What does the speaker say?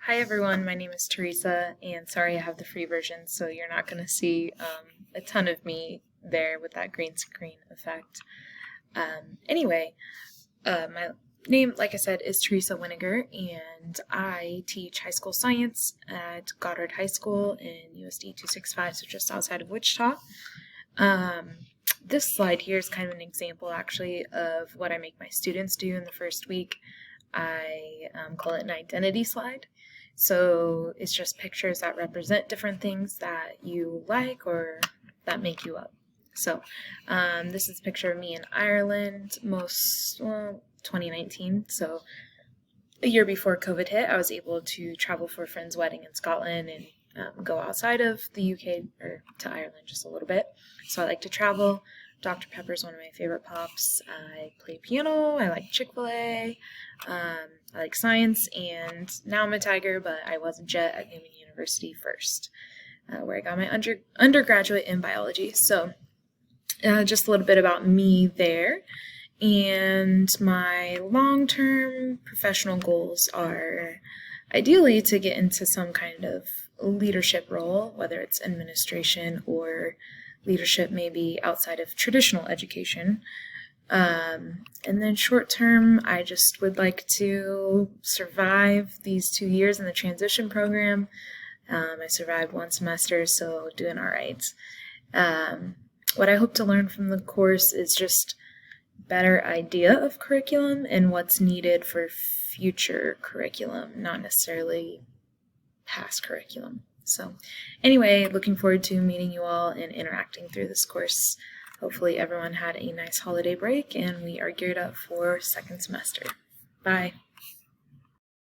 Hi everyone, my name is Teresa, and sorry I have the free version, so you're not going to see a ton of me there with that green screen effect. Anyway, my name, like I said, is Teresa Winiger, and I teach high school science at Goddard High School in USD 265, so just outside of Wichita. This slide here is kind of an example, actually, of what I make my students do in the first week. I call it an identity slide. So it's just pictures that represent different things that you like or that make you up. So this is a picture of me in Ireland, 2019. So a year before COVID hit, I was able to travel for a friend's wedding in Scotland and go outside of the UK or to Ireland just a little bit. So I like to travel. Dr. Pepper is one of my favorite pops. I play piano. I like Chick-fil-A. I like science, and now I'm a Tiger, but I was a Jet at Newman University first, where I got my undergraduate in biology. So just a little bit about me there. And my long-term professional goals are ideally to get into some kind of leadership role, whether it's administration or leadership maybe outside of traditional education. And then short term, I just would like to survive these 2 years in the transition program. I survived one semester, so doing all right. What I hope to learn from the course is just better idea of curriculum and what's needed for future curriculum, not necessarily past curriculum. So anyway, looking forward to meeting you all and interacting through this course. Hopefully everyone had a nice holiday break and we are geared up for second semester. Bye.